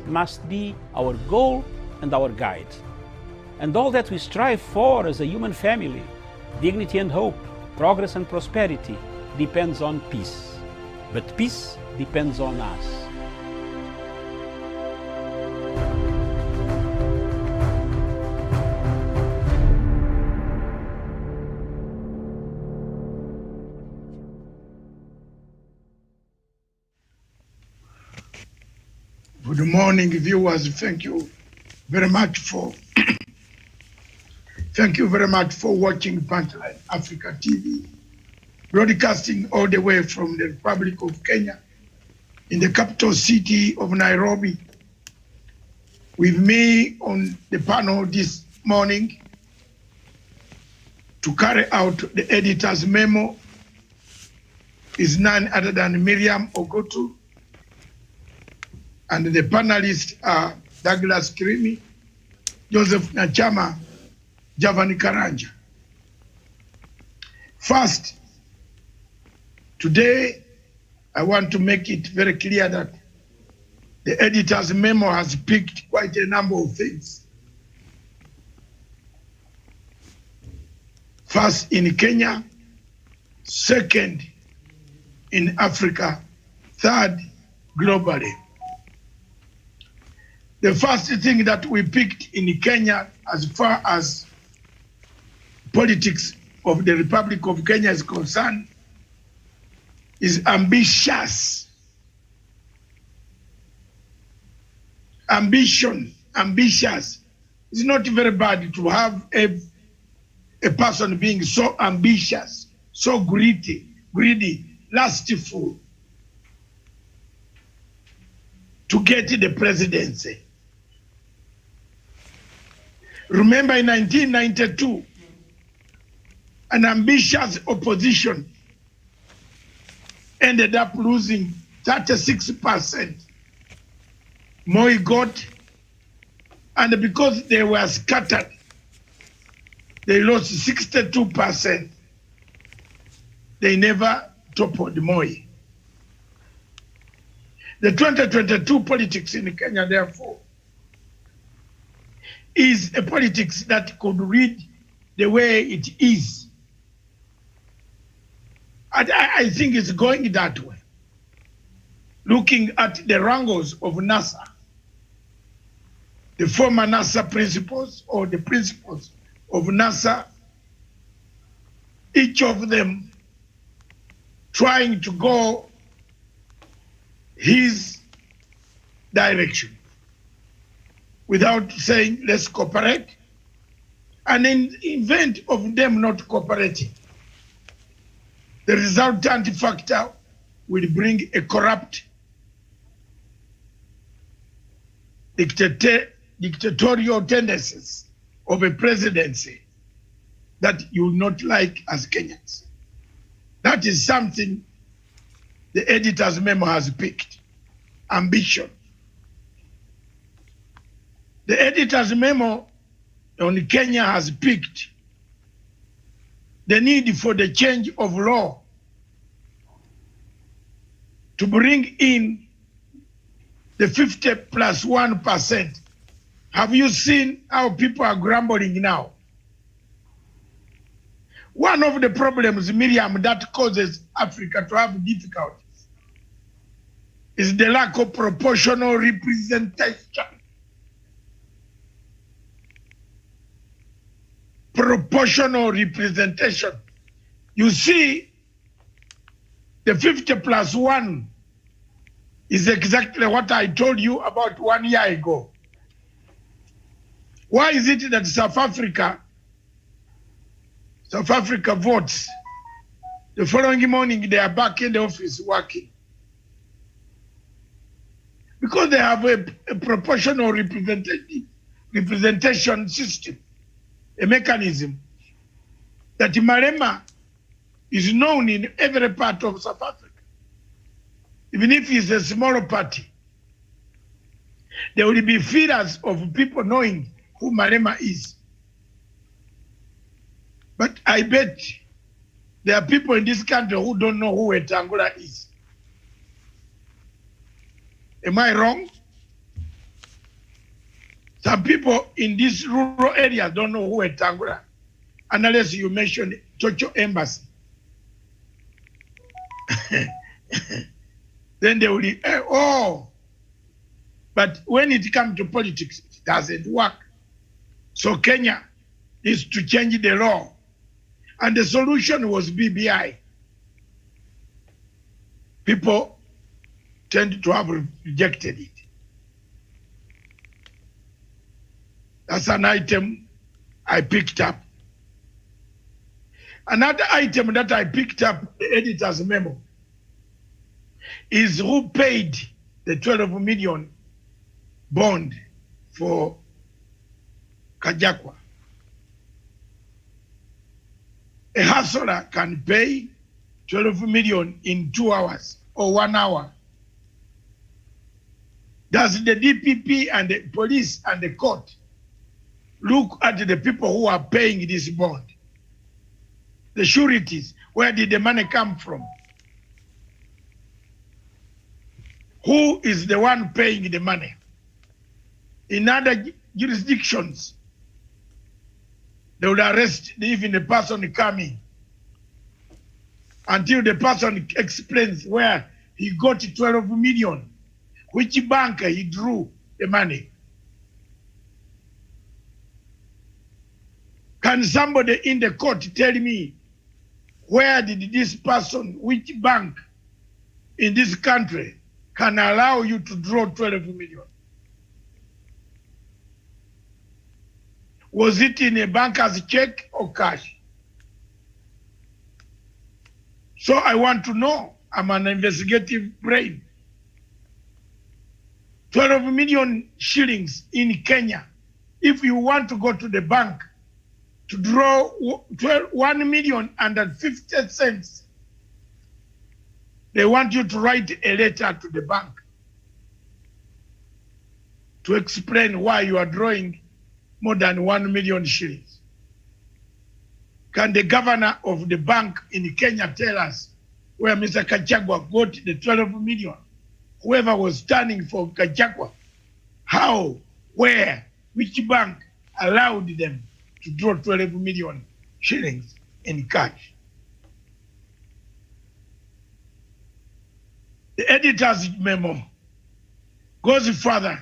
must be our goal and our guide. And all that we strive for as a human family, dignity and hope, progress and prosperity, depends on peace. But peace depends on us. Good morning, viewers. Thank you very much for watching Punchline Africa TV, broadcasting all the way from the Republic of Kenya in the capital city of Nairobi. With me on the panel this morning to carry out the editor's memo is none other than Miriam Ogotu, and the panelists are Douglas Kirimi, Joseph Nachama, Javani Karanja. First, today I want to make it very clear that the editor's memo has picked quite a number of things. First in Kenya, second in Africa, third globally. The first thing that we picked in Kenya as far as politics of the Republic of Kenya is concerned is ambitious. Ambitious. It's not very bad to have a person being so ambitious, so greedy, lustful to get the presidency. Remember in 1992, an ambitious opposition ended up losing 36%. Moi got, and because they were scattered, they lost 62%. They never toppled Moi. The 2022 politics in Kenya, therefore, is a politics that could read the way it is. And I think it's going that way. Looking at the wrangles of NASA, the former NASA principals or the principals of NASA, each of them trying to go his direction without saying let's cooperate, and in the event of them not cooperating, the resultant factor will bring a corrupt dictatorial tendencies of a presidency that you will not like as Kenyans. That is something the editor's memo has picked. Ambition. The editor's memo on Kenya has picked the need for the change of law to bring in the 50+1%. Have you seen how people are grumbling now? One of the problems, Miriam, that causes Africa to have difficulties is the lack of proportional representation. Proportional representation. You see, the 50+1 is exactly what I told you about 1 year ago. Why is it that South Africa votes, the following morning they are back in the office working? Because they have a proportional representation system, a mechanism that Malema is known in every part of South Africa. Even if it's a smaller party, there will be feelers of people knowing who Malema is. But I bet there are people in this country who don't know who Wetangula is. Am I wrong? Some people in these rural areas don't know who Wetangula, unless you mention Chocho Embassy. Then they will, oh. But when it comes to politics, it doesn't work. So Kenya is to change the law. And the solution was BBI. People tend to have rejected it. That's an item I picked up. Another item that I picked up, the editor's memo, is who paid the 12 million bond for Kajakwa. A hustler can pay 12 million in 2 hours or 1 hour. Does the DPP and the police and the court look at the people who are paying this bond? The sureties, where did the money come from? Who is the one paying the money? In other jurisdictions, they would arrest even the person coming until the person explains where he got 12 million, which bank he drew the money. Can somebody in the court tell me where did this person, which bank in this country can allow you to draw 12 million? Was it in a banker's check or cash? So I want to know. I'm an investigative brain. 12 million shillings in Kenya. If you want to go to the bank to draw 1 million and 50 cents, they want you to write a letter to the bank to explain why you are drawing more than 1 million shillings. Can the governor of the bank in Kenya tell us where Mr. Kachagwa got the 12 million? Whoever was standing for Kachagwa, how, where, which bank allowed them to draw 12 million shillings in cash? The editor's memo goes further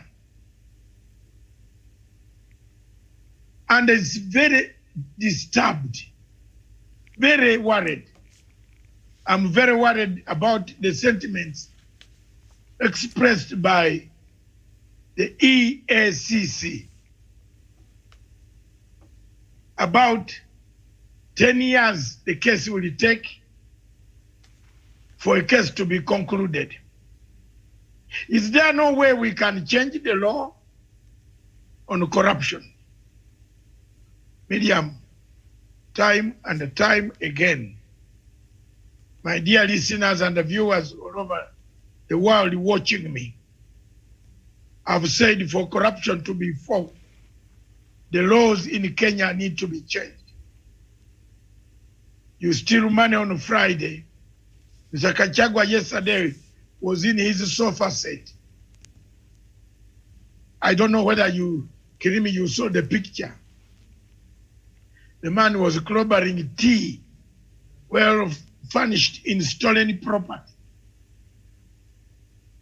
and is very disturbed, very worried. I'm very worried about the sentiments expressed by the EACC. About 10 years the case will take for a case to be concluded. Is there no way we can change the law on corruption? Miriam, time and time again, my dear listeners and the viewers all over the world watching me, I've said for corruption to be fought, the laws in Kenya need to be changed. You steal money on Friday. Mr. Kachagwa yesterday was in his sofa set. I don't know whether you, Kirimi, you saw the picture. The man was clobbering tea, well furnished in stolen property.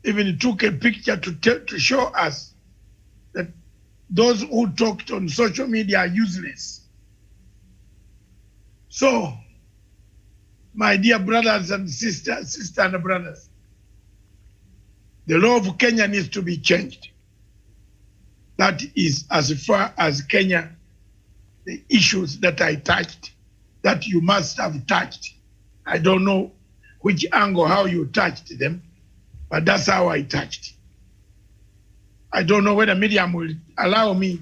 Even took a picture to show us that those who talked on social media are useless. So, my dear brothers and sisters and brothers, the law of Kenya needs to be changed. That is as far as Kenya, the issues that I touched, that you must have touched. I don't know which angle, how you touched them, but that's how I touched. I don't know whether Miriam will allow me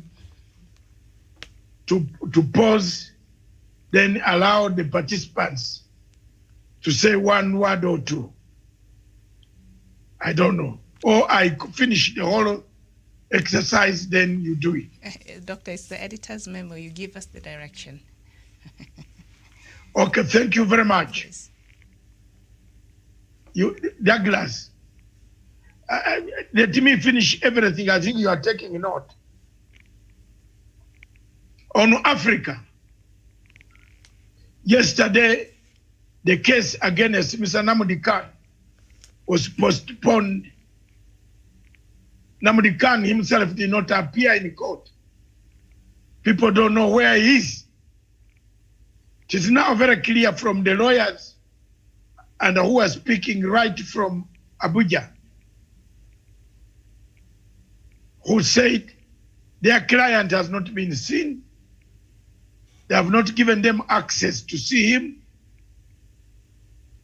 to pause, then allow the participants to say one word or two. I don't know. Or I finish the whole exercise, then you do it. Doctor, it's the editor's memo. You give us the direction. Okay, thank you very much. Yes. You, Douglas, let me finish everything. I think you are taking note. On Africa, yesterday, the case against Mr. Namdi Khan was postponed. Namdi Khan himself did not appear in court. People don't know where he is. It is now very clear from the lawyers and who are speaking right from Abuja, who said their client has not been seen. They have not given them access to see him.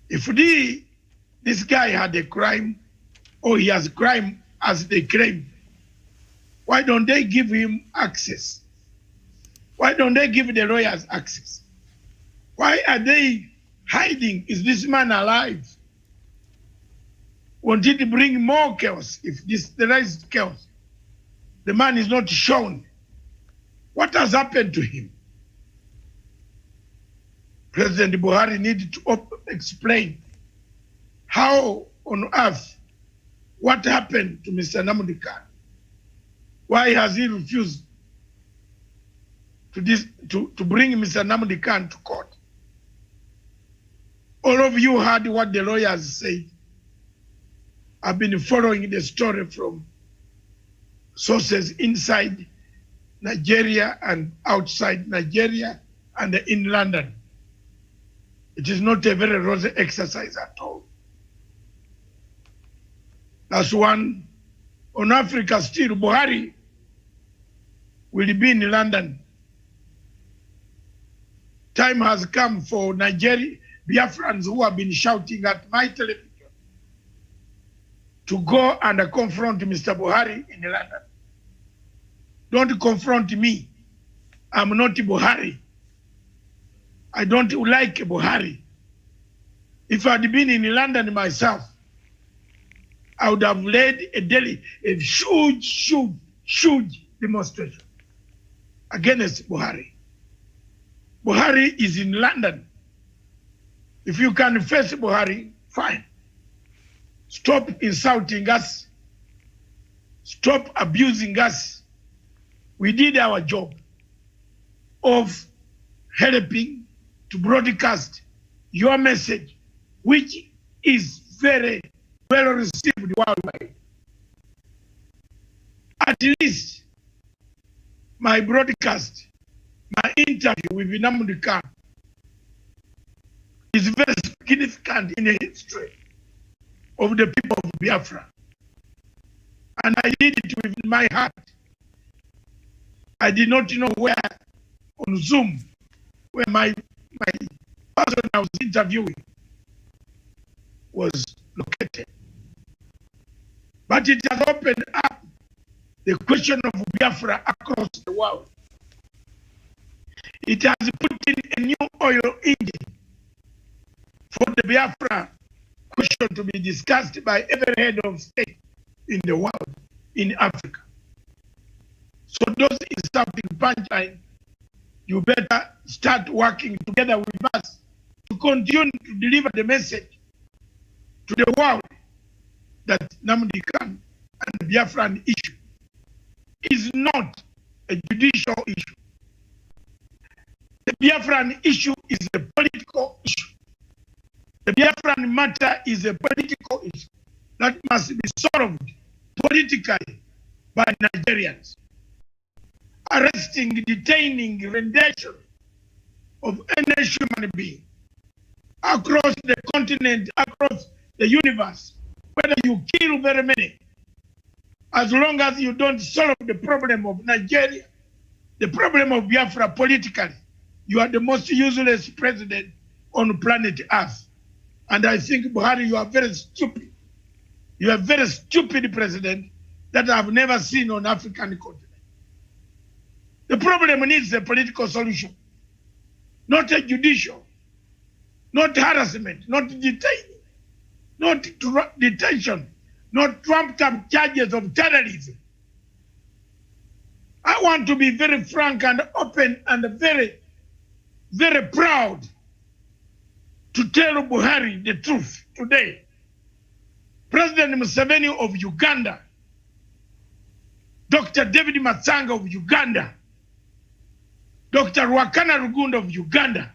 If this guy had a crime, or he has a crime as they claim, why don't they give him access? Why don't they give the lawyers access? Why are they hiding? Is this man alive? Won't it bring more chaos if there is chaos? The man is not shown. What has happened to him? President Buhari needed to explain how on earth, what happened to Mr. Namdi Khan? Why has he refused to bring Mr. Namdi Khan to court? All of you heard what the lawyers said. I've been following the story from sources inside Nigeria and outside Nigeria and in London. It is not a very rosy exercise at all. That's one. On Africa still, Buhari will be in London. Time has come for Nigeria, Biafrans who have been shouting at my television to go and confront Mr. Buhari in London. Don't confront me. I'm not Buhari. I don't like Buhari. If I'd been in London myself, I would have led a huge demonstration against Buhari. Buhari is in London. If you can face Buhari, fine. Stop insulting us. Stop abusing us. We did our job of helping to broadcast your message, which is very well received worldwide. At least my broadcast, my interview with Namdi Khan is very significant in the history of the people of Biafra. And I did it with my heart. I did not know where on Zoom, where my person I was interviewing was located. But it has opened up the question of Biafra across the world. It has put in a new oil engine for the Biafra question to be discussed by every head of state in the world, in Africa. So those insulting punchline, you better start working together with us to continue to deliver the message to the world that Namdi Khan and the Biafran issue is not a judicial issue. The Biafran issue is a political issue. The Biafran matter is a political issue that must be solved politically by Nigerians. Arresting, detaining, rendition of any human being across the continent, across the universe, whether you kill very many, as long as you don't solve the problem of Nigeria, the problem of Biafra politically, you are the most useless president on planet Earth. And I think, Buhari, you are very stupid. You are a very stupid president that I've never seen on African continent. The problem needs a political solution, not a judicial, not harassment, not detaining, not detention, not trumped up charges of terrorism. I want to be very frank and open and very, very proud to tell Buhari the truth today. President Museveni of Uganda, Dr. David Matsanga of Uganda, Dr. Ruakana Rugunda of Uganda,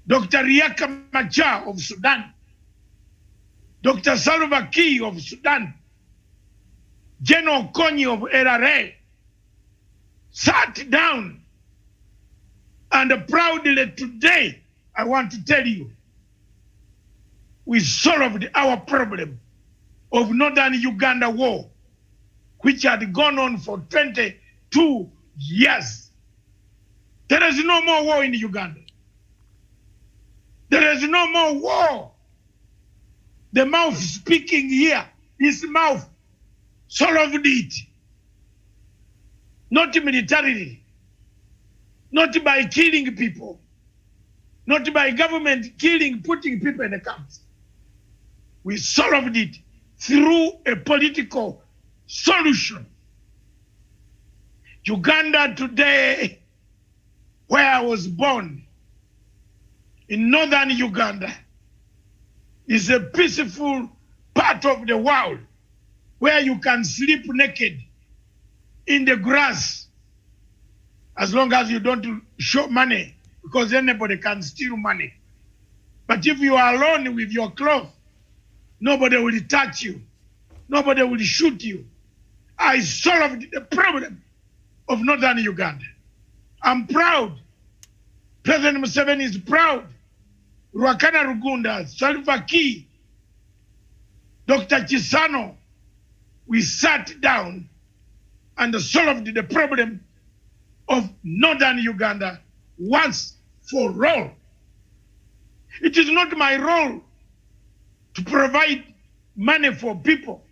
Dr. Riek Machar of Sudan, Dr. Salva Kiir of Sudan, General Konyi of LRA, sat down and proudly today, I want to tell you, we solved our problem of northern Uganda war, which had gone on for 22 years. There is no more war in Uganda. There is no more war. The mouth speaking here, his mouth solved it. Not militarily, not by killing people, not by government killing, putting people in the camps. We solved it through a political solution. Uganda today, where I was born, in northern Uganda, is a peaceful part of the world where you can sleep naked in the grass as long as you don't show money, because anybody can steal money. But if you are alone with your clothes, nobody will touch you. Nobody will shoot you. I solved the problem of northern Uganda. I'm proud. President Museveni is proud. Ruakana Rugunda, Salva Kiir, Dr. Chisano, we sat down and solved the problem of northern Uganda once for all. It is not my role to provide money for people.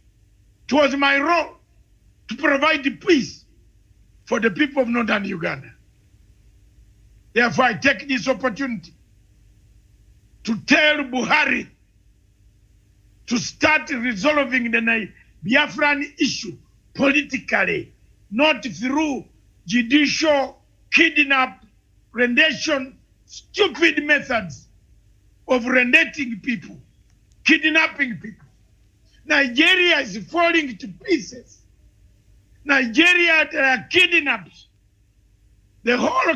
It was my role to provide the peace for the people of northern Uganda. Therefore, I take this opportunity to tell Buhari to start resolving the Biafran issue politically, not through judicial kidnap, rendition, stupid methods of rendating people, kidnapping people. Nigeria is falling to pieces. Nigeria, there are kidnaps. The whole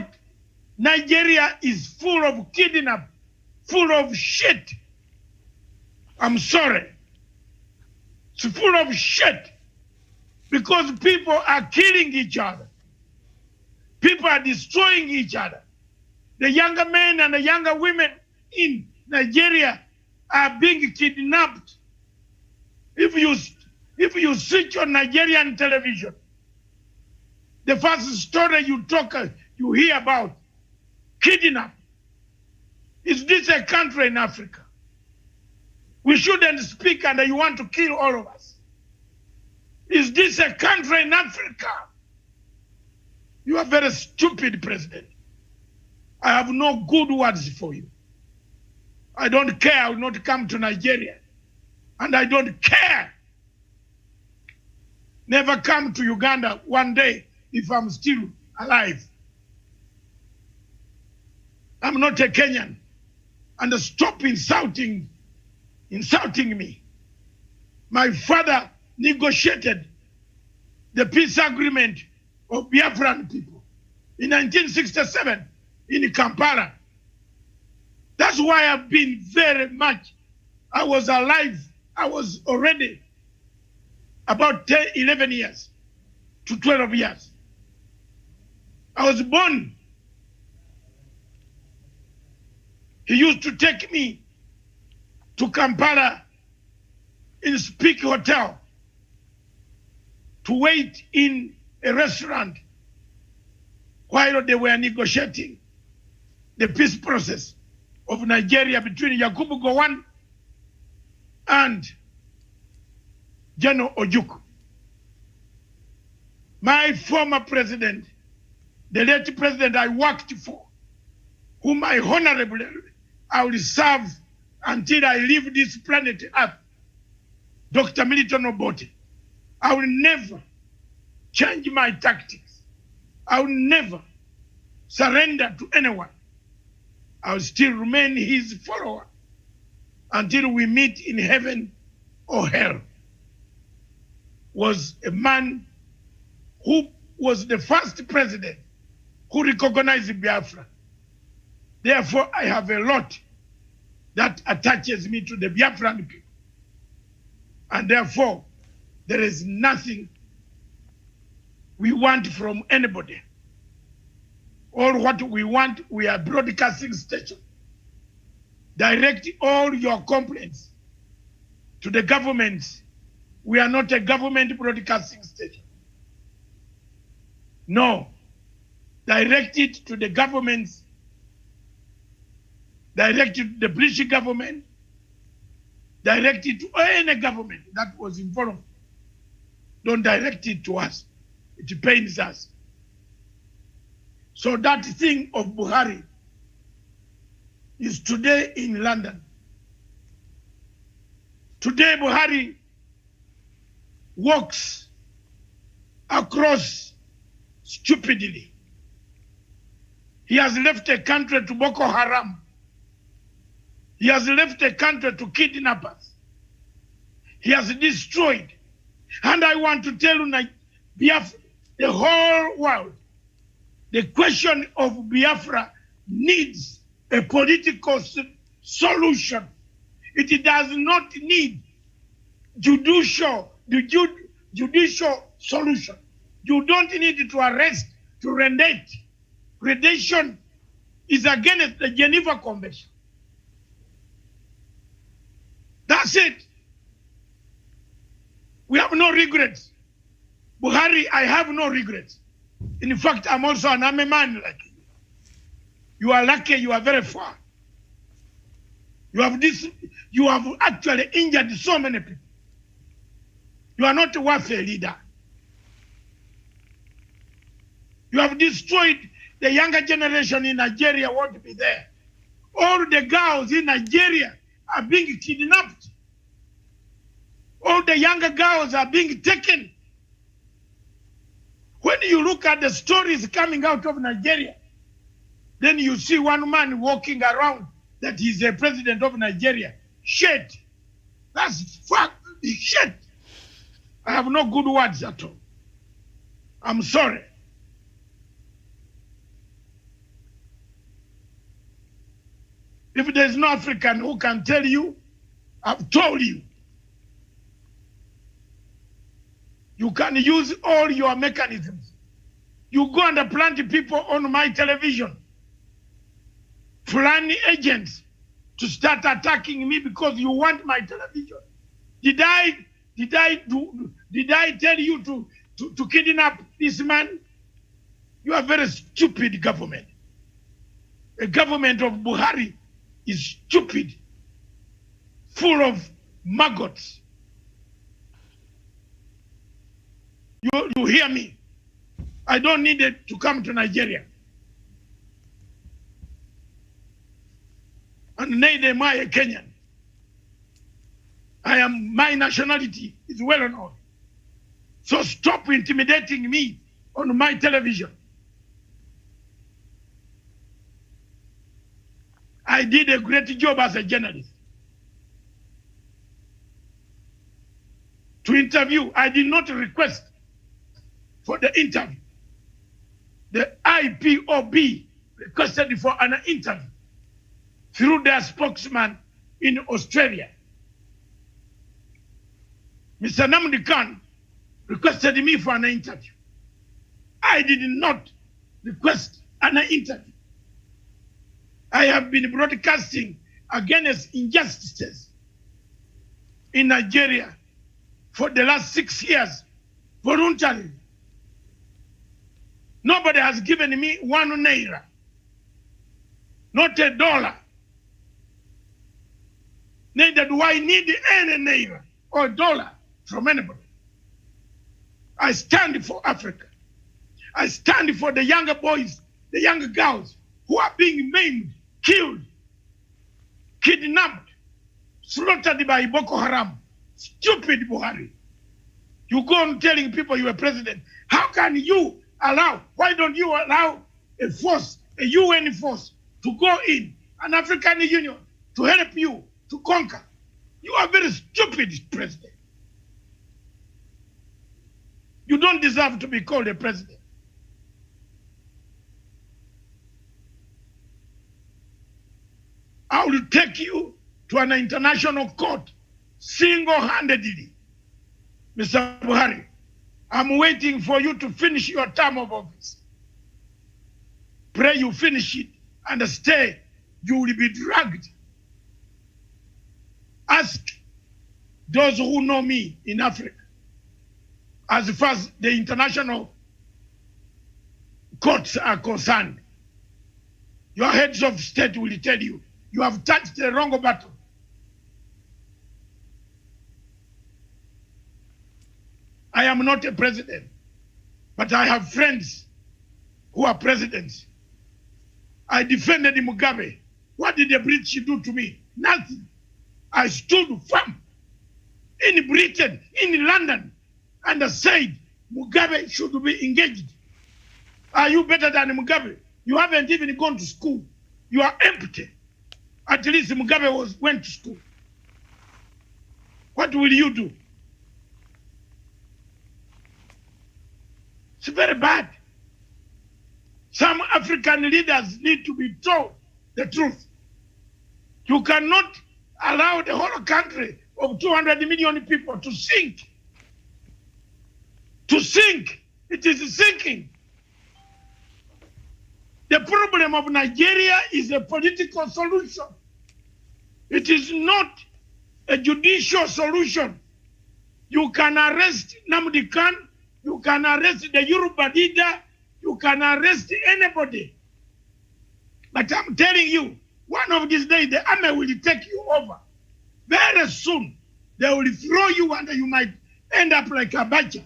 Nigeria is full of kidnap, full of shit. I'm sorry. It's full of shit because people are killing each other. People are destroying each other. The younger men and the younger women in Nigeria are being kidnapped. If you switch on Nigerian television, the first story you hear about kidnap. Is this a country in Africa? We shouldn't speak and you want to kill all of us. Is this a country in Africa? You are very stupid, President. I have no good words for you. I don't care. I will not come to Nigeria. And I don't care. Never come to Uganda one day if I'm still alive. I'm not a Kenyan. And stop insulting me. My father negotiated the peace agreement of Biafran people in 1967 in Kampala. That's why I've been very much, I was alive. I was already about 10, 11 years to 12 years. I was born. He used to take me to Kampala in Speak Hotel to wait in a restaurant while they were negotiating the peace process of Nigeria between Yakubu Gowon and General Ojukwu. My former president, the late president I worked for, whom I honorably I will serve until I leave this planet Earth, Dr. Milton Obote. I will never change my tactics. I will never surrender to anyone. I will still remain his follower until we meet in heaven or hell. Was a man who was the first president who recognize Biafra. Therefore, I have a lot that attaches me to the Biafran people. And therefore, there is nothing we want from anybody. All what we want, we are broadcasting station. Direct all your complaints to the government. We are not a government broadcasting station. No. Direct it to the governments. Direct it to the British government. Direct it to any government that was involved. Don't direct it to us. It pains us. So that thing of Buhari is today in London. Today Buhari walks across stupidly. He has left a country to Boko Haram. He has left a country to kidnappers. He has destroyed. And I want to tell you, Biafra, the whole world, the question of Biafra needs a political solution. It does not need judicial solution. You don't need to arrest, to rendate. Rendition is against the Geneva Convention. That's it. We have no regrets. Buhari, I have no regrets. In fact, I'm also an army man like you. You are lucky, you are very far. You have actually injured so many people. You are not a warfare leader. You have destroyed the younger generation in Nigeria, won't be there. All the girls in Nigeria are being kidnapped. All the younger girls are being taken. When you look at the stories coming out of Nigeria, then you see one man walking around that he's a president of Nigeria. Shit. That's fuck shit. I have no good words at all. I'm sorry. If there's no African who can tell you, I've told you. You can use all your mechanisms. You go and plant people on my television. Plan agents to start attacking me because you want my television. Did I tell you to kidnap this man? You are a very stupid government. The government of Buhari is stupid, full of maggots. You hear me? I don't need it to come to Nigeria. And neither am I a Kenyan. My nationality is well known. So stop intimidating me on my television. I did a great job as a journalist. To interview, I did not request for the interview. The IPOB requested for an interview through their spokesman in Australia. Mr. Namdi Khan requested me for an interview. I did not request an interview. I have been broadcasting against injustices in Nigeria for the last 6 years, voluntarily. Nobody has given me 1 naira, not $1. Neither do I need any naira or $1 from anybody. I stand for Africa. I stand for the younger boys, the younger girls who are being maimed, killed, kidnapped, slaughtered by Boko Haram. Stupid Buhari. You go on telling people you are president. How can you allow, why don't you allow a force, a UN force, to go in, an African Union, to help you to conquer? You are very stupid president. You don't deserve to be called a president. I will take you to an international court single-handedly. Mr. Buhari, I'm waiting for you to finish your term of office. Pray you finish it and stay. You will be dragged. Ask those who know me in Africa, as far as the international courts are concerned. Your heads of state will tell you, you have touched the wrong button. I am not a president, but I have friends who are presidents. I defended Mugabe. What did the British do to me? Nothing. I stood firm in Britain, in London, and I said Mugabe should be engaged. Are you better than Mugabe? You haven't even gone to school. You are empty. At least Mugabe went to school. What will you do? It's very bad. Some African leaders need to be told the truth. You cannot allow the whole country of 200 million people to sink. To sink. It is sinking. The problem of Nigeria is a political solution. It is not a judicial solution. You can arrest Nnamdi Kanu, you can arrest the Yoruba leader, you can arrest anybody. But I'm telling you, one of these days, the army will take you over. Very soon, they will throw you and you might end up like Abacha.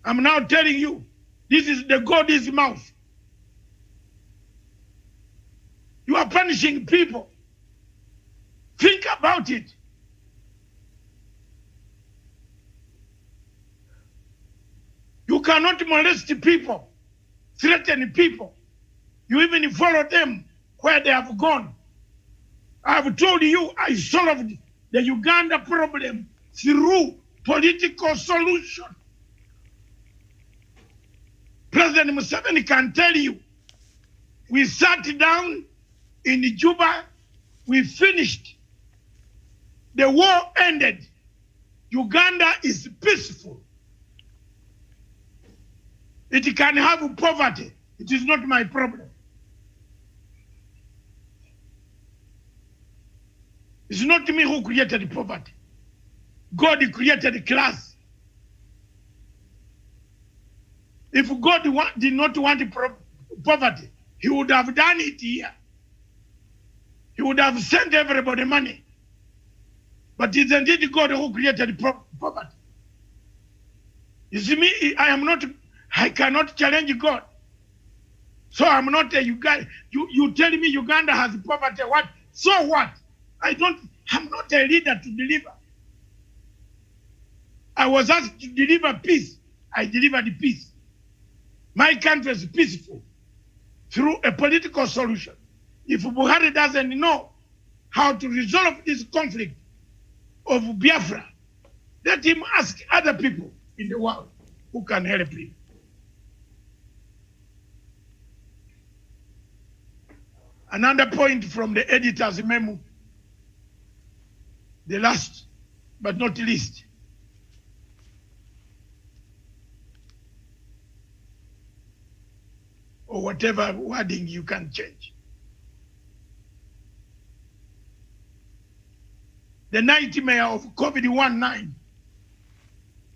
I'm now telling you, this is the God's mouth. You are punishing people. Think about it. You cannot molest people, threaten people. You even follow them where they have gone. I have told you I solved the Uganda problem through political solution. President Museveni can tell you, we sat down in Juba, we finished. The war ended. Uganda is peaceful. It can have poverty. It is not my problem. It's not me who created poverty. God created class. If God did not want poverty, he would have done it here. He would have sent everybody money. But it's indeed God who created poverty. You see me, I cannot challenge God. So I'm not a Uganda. You tell me Uganda has poverty. What? So what? I'm not a leader to deliver. I was asked to deliver peace. I delivered peace. My country is peaceful through a political solution. If Buhari doesn't know how to resolve this conflict of Biafra, let him ask other people in the world who can help him. Another point from the editor's memo, the last but not least. Or whatever wording you can change. The nightmare of COVID-19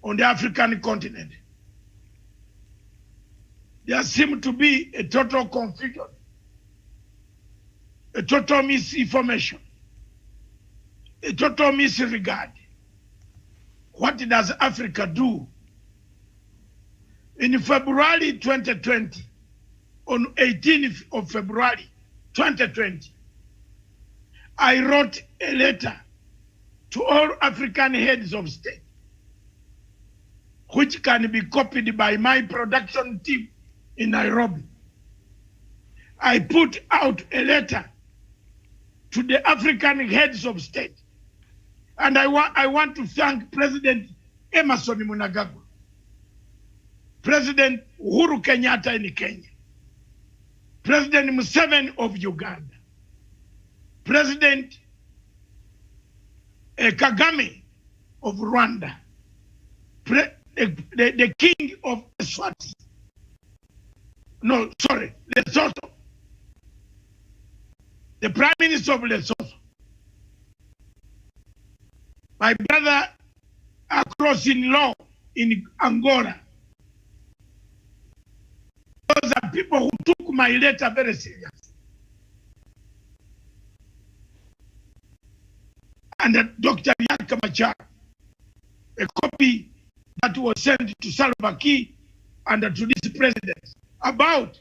on the African continent. There seemed to be a total confusion, a total misinformation, a total misregard. What does Africa do? In February 2020, on 18th of February 2020, I wrote a letter to all African heads of state, which can be copied by my production team in Nairobi. I put out a letter to the African heads of state, and I want to thank President Emerson Mnangagwa, President Uhuru Kenyatta in Kenya, President Museveni of Uganda, President Kagame of Rwanda, the king of Eswatini, Lesotho, the prime minister of Lesotho, my brother across in law in Angola. Those are people who took my letter very serious. And Dr. Riek Machar, a copy that was sent to Salva Kiir and to this president about,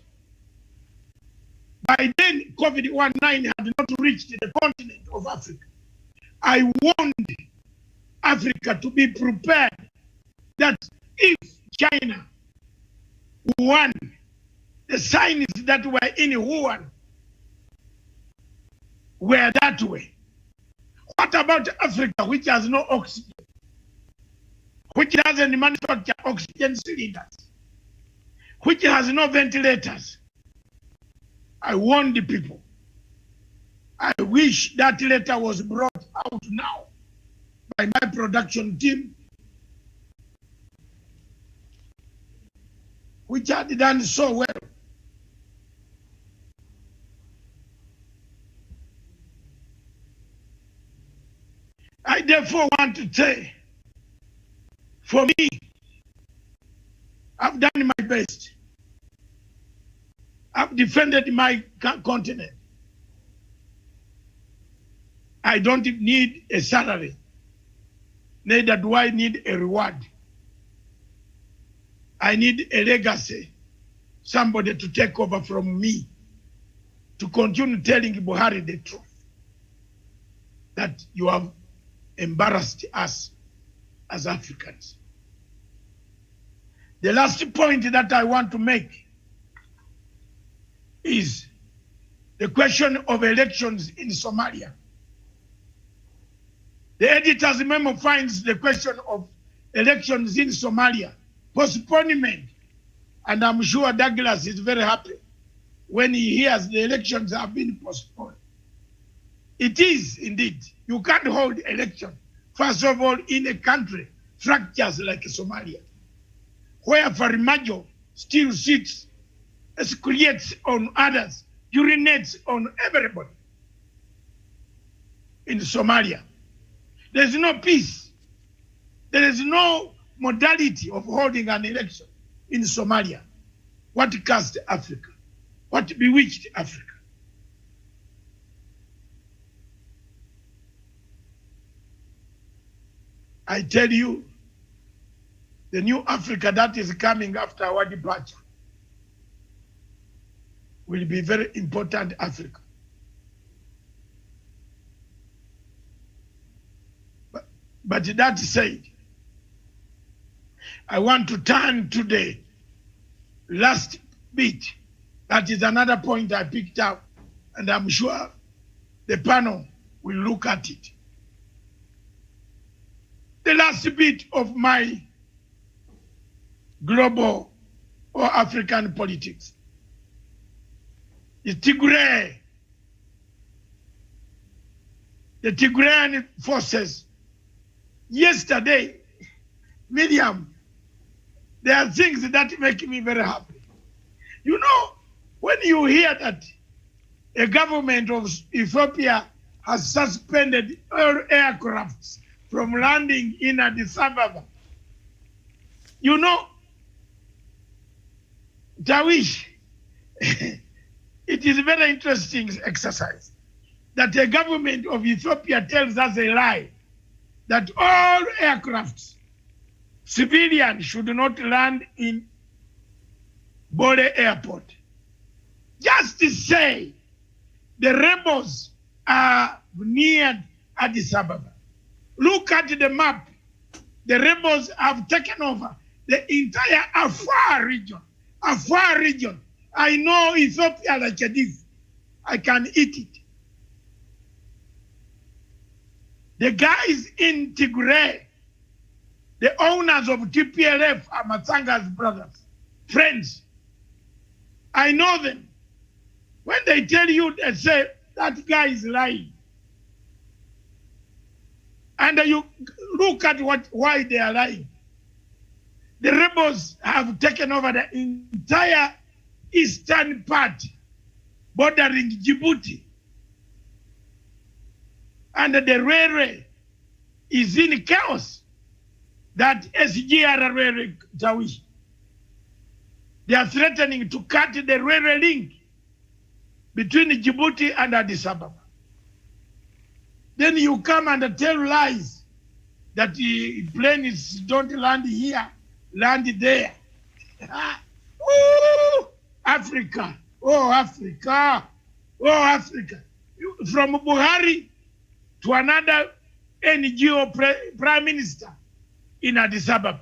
by then COVID-19 had not reached the continent of Africa. I warned Africa to be prepared that if China, Wuhan, the signs that were in Wuhan were that way. What about Africa, which has no oxygen, which doesn't manufacture oxygen cylinders, which has no ventilators? I warned the people. I wish that letter was brought out now by my production team, which had done so well. I therefore want to say, for me, I've done my best. I've defended my continent. I don't need a salary, neither do I need a reward. I need a legacy, somebody to take over from me, to continue telling Buhari the truth, that you have embarrassed us as Africans. The last point that I want to make is the question of elections in Somalia. The editor's memo finds the question of elections in Somalia postponement, and I'm sure Douglas is very happy when he hears the elections have been postponed. It is indeed. You can't hold election, first of all, in a country fractures like Somalia, where Farmajo still sits, excretes on others, urinates on everybody. In Somalia, there is no peace. There is no modality of holding an election in Somalia. What cursed Africa? What bewitched Africa? I tell you, the new Africa that is coming after our departure will be very important Africa. But that said, I want to turn to the last bit. That is another point I picked up, and I'm sure the panel will look at it. The last bit of my global or African politics is Tigray. The Tigrayan forces. Yesterday, Miriam, there are things that make me very happy. You know, when you hear that a government of Ethiopia has suspended all aircrafts from landing in Addis Ababa, you know, Tawish, it is a very interesting exercise that a government of Ethiopia tells us a lie, that all aircrafts, civilians, should not land in Bole Airport. Just to say the rebels are near Addis Ababa. Look at the map. The rebels have taken over the entire Afar region. Afar region. I know Ethiopia like this. I can eat it. The guys in Tigray, the owners of TPLF, are Matsanga's brothers, friends. I know them. When they tell you, they say, that guy is lying. And you look at why they are lying. The rebels have taken over the entire eastern part bordering Djibouti. And the railway is in chaos. That SGR railway, Tawish. They are threatening to cut the railway link between Djibouti and Addis Ababa. Then you come and tell lies that the planes don't land here, land there. Oh, Africa. Oh, Africa. Oh, Africa. From Buhari to another NGO prime minister in Addis Ababa.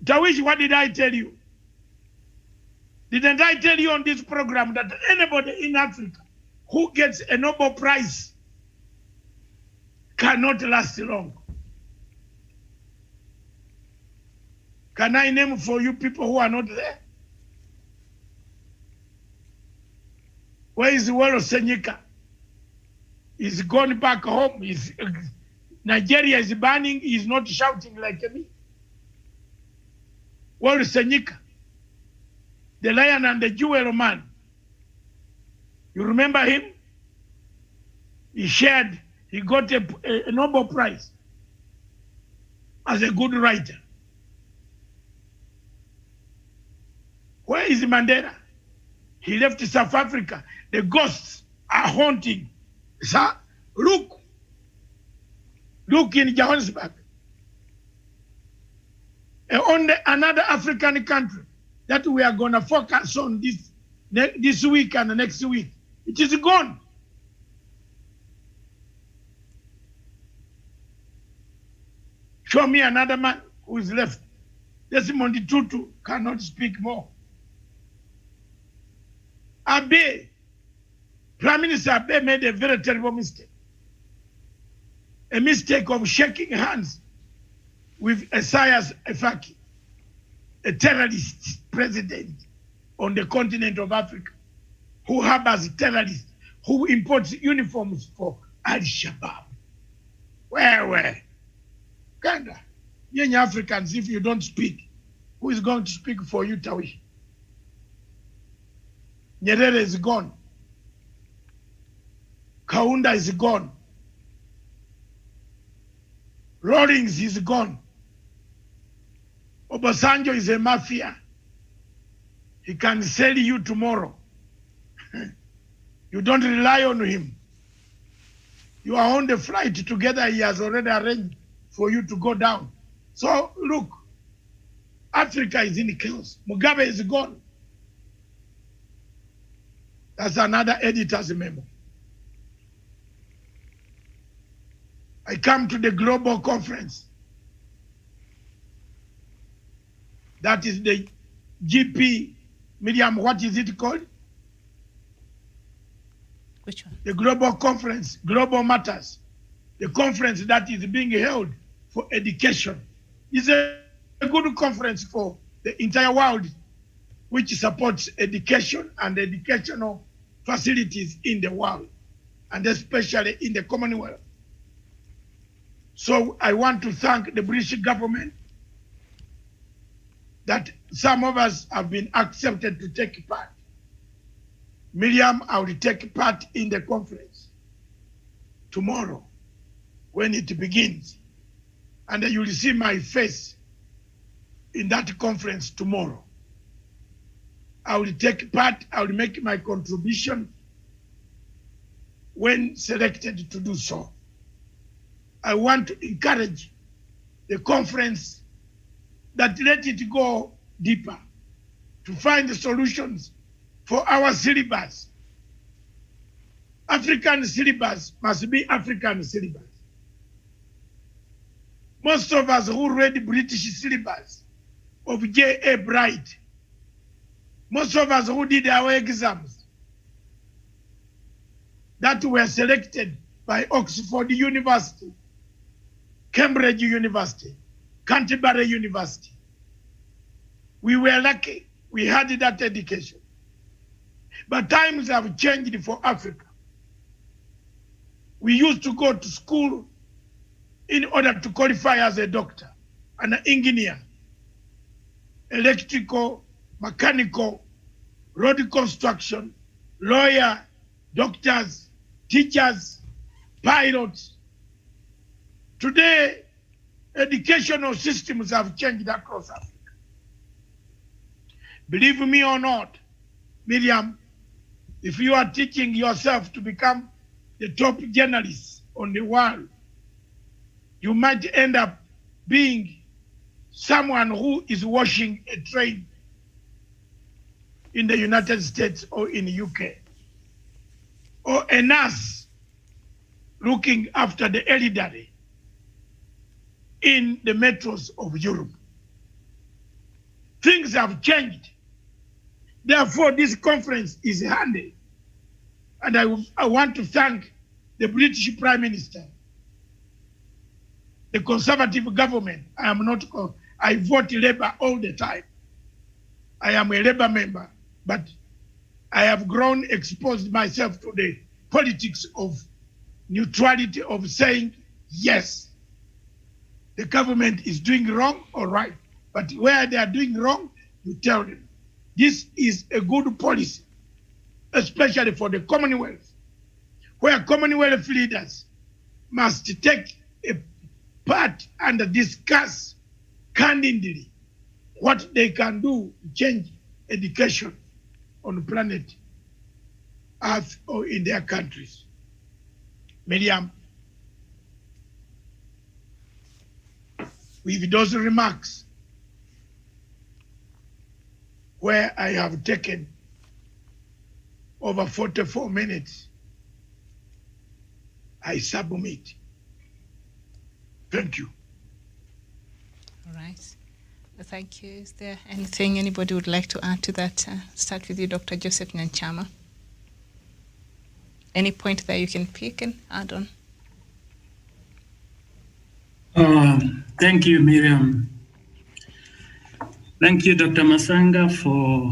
Tawish, what did I tell you? Didn't I tell you on this program that anybody in Africa who gets a Nobel Prize cannot last long? Can I name for you people who are not there? Where is Wero Senyika? He's gone back home. Nigeria is burning. He's not shouting like me. Wero Senyika, the lion and the jewel man. You remember him? He got a Nobel Prize as a good writer. Where is Mandela? He left South Africa. The ghosts are haunting. Sir, look in Johannesburg. On another African country that we are going to focus on this week and the next week. It is gone. Show me another man who is left. Desmond Tutu cannot speak more. Abe, Prime Minister Abe made a very terrible mistake. A mistake of shaking hands with Esaias Afwerki, a terrorist president on the continent of Africa, who harbors terrorists, who imports uniforms for Al-Shabaab. Where? Ganda, young Africans, if you don't speak, who is going to speak for you, Tawish? Nyerere is gone. Kaunda is gone. Rawlings is gone. Obasanjo is a mafia. He can sell you tomorrow. You don't rely on him. You are on the flight together. He has already arranged for you to go down. So look, Africa is in chaos. Mugabe is gone. That's another editor's memo. I come to the global conference. That is the GP, Miriam, what is it called? Which one? The global conference, global matters. The conference that is being held for education. It's a good conference for the entire world, which supports education and educational facilities in the world, and especially in the Commonwealth. So I want to thank the British government that some of us have been accepted to take part. Miriam, I will take part in the conference tomorrow when it begins. And you will see my face in that conference tomorrow. I will take part, I will make my contribution when selected to do so. I want to encourage the conference that let it go deeper to find the solutions for our syllabus. African syllabus must be African syllabus. Most of us who read British syllabus of J.A. Bright, most of us who did our exams that were selected by Oxford University, Cambridge University, Canterbury University, we were lucky. We had that education. But times have changed for Africa. We used to go to school in order to qualify as a doctor, an engineer, electrical, mechanical, road construction, lawyer, doctors, teachers, pilots. Today, educational systems have changed across Africa. Believe me or not, Miriam, if you are teaching yourself to become the top journalist on the world, you might end up being someone who is washing a train in the United States or in the UK, or a nurse looking after the elderly in the metros of Europe. Things have changed. Therefore, this conference is handy. And I want to thank the British Prime Minister, the Conservative government. I vote Labour all the time. I am a Labour member, but I have grown exposed myself to the politics of neutrality, of saying, yes, the government is doing wrong or right. But where they are doing wrong, you tell them. This is a good policy, especially for the Commonwealth, where Commonwealth leaders must take a part and discuss candidly what they can do to change education on planet Earth or in their countries. Miriam, with those remarks, where I have taken over 44 minutes, I submit. Thank you. All right. Thank you. Is there anything anybody would like to add to that? Start with you, Dr. Joseph Nyanchama. Any point that you can pick and add on? Thank you, Miriam. Thank you, Dr. Masanga, for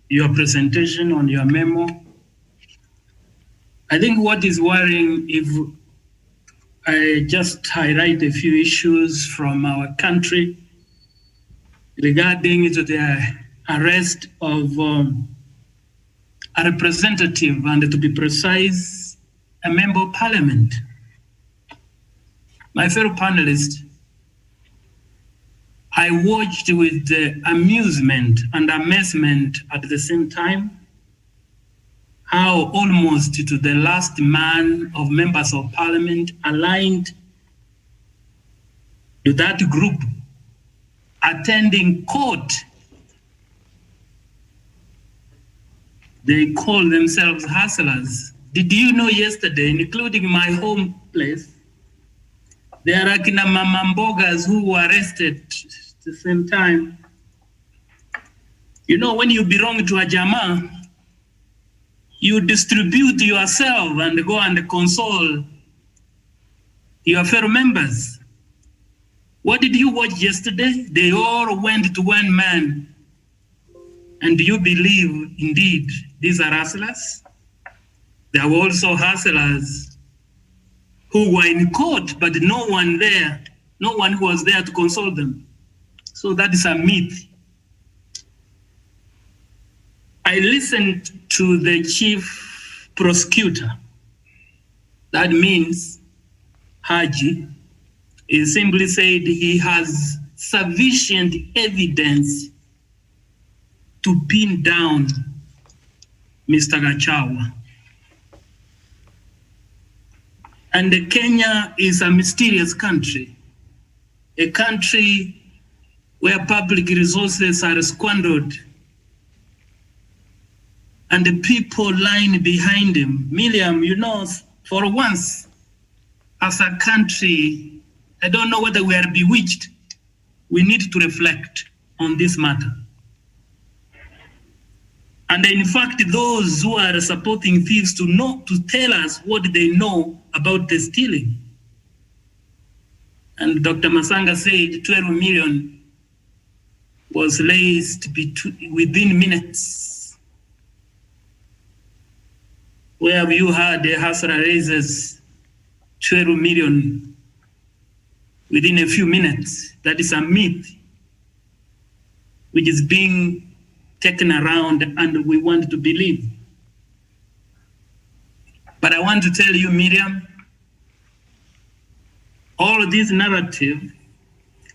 your presentation on your memo. I think what is worrying, if I just highlight a few issues from our country regarding the arrest of a representative, and to be precise, a member of parliament. My fellow panelists, I watched with amusement and amazement at the same time how almost to the last man of members of parliament aligned to that group attending court. They call themselves hustlers. Did you know yesterday, including my home place, there are Kina Mama Mbogas who were arrested at the same time. You know, when you belong to a Jama, you distribute yourself and go and console your fellow members. What did you watch yesterday? They all went to one man. And do you believe, indeed, these are hustlers? There were also hustlers who were in court, but no one was there to console them. So that is a myth. I listened to the chief prosecutor. That means Haji. He simply said he has sufficient evidence to pin down Mr. Gachagua. And Kenya is a mysterious country, a country where public resources are squandered and the people lying behind him. Miriam, you know, for once, as a country, I don't know whether we are bewitched. We need to reflect on this matter. And in fact, those who are supporting thieves to tell us what they know about the stealing. And Dr. Masanga said 12 million was raised within minutes. Where have you heard the Hustler raises 12 million within a few minutes? That is a myth which is being taken around and we want to believe. But I want to tell you, Miriam, all this narrative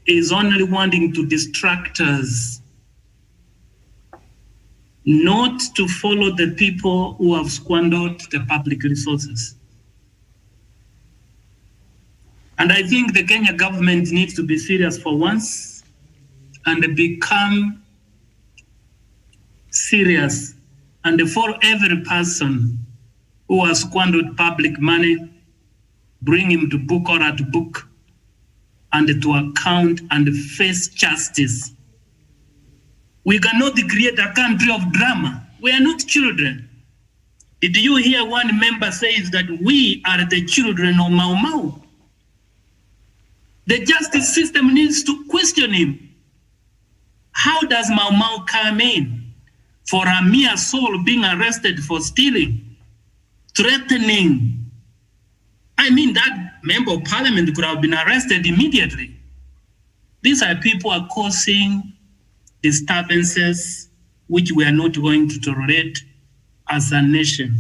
is only wanting to distract us, not to follow the people who have squandered the public resources. And I think the Kenya government needs to be serious for once and become serious. And for every person who has squandered public money, bring him to book or at book and to account and face justice. We cannot create a country of drama. We are not children. Did you hear one member says that we are the children of Mau Mau? The justice system needs to question him. How does Mau Mau come in for a mere soul being arrested for stealing, threatening? I mean, that member of parliament could have been arrested immediately. These are people who are causing disturbances which we are not going to tolerate as a nation.